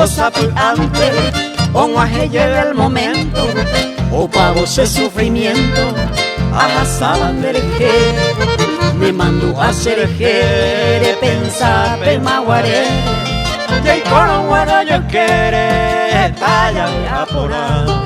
cosa por antes, o no llega el momento, o para ese sufrimiento, a sabandereje, me mando a hacer de pensar pe maguare, y con guara yo quiere talla a por ahí.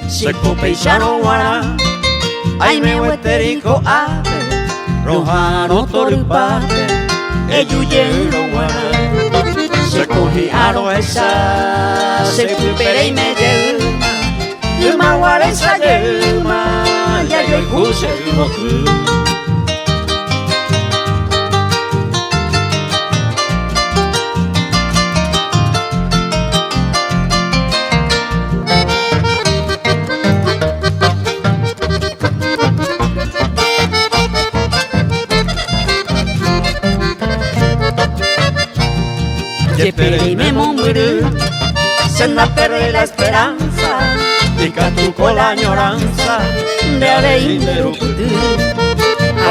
Se cope y ya no guará, ay me hueterico ave, rojano toripate, eyuyero guará. Se cogiaron esa, se cupere y me yelma, y ma guará esa yelma, ya yo puse el mocu. Y me murmuré, se me perdió la esperanza, y catuco la añoranza de Areíndero.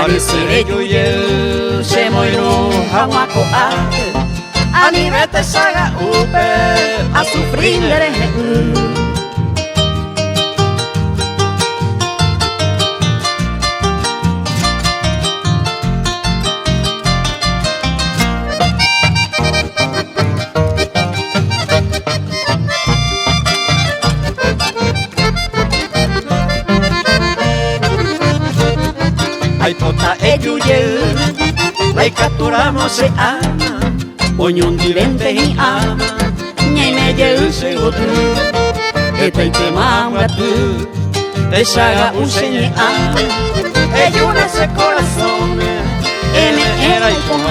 A veces yo y él se moiró jamaco a nivel de saga upe a sufrir dereje. Ay tota eyuyel, la capturamos se ama, oñun dirente y ama, ñe me yel se gotu, este tema guatu, te saga un señe ama, eyuna se corazón, me era y como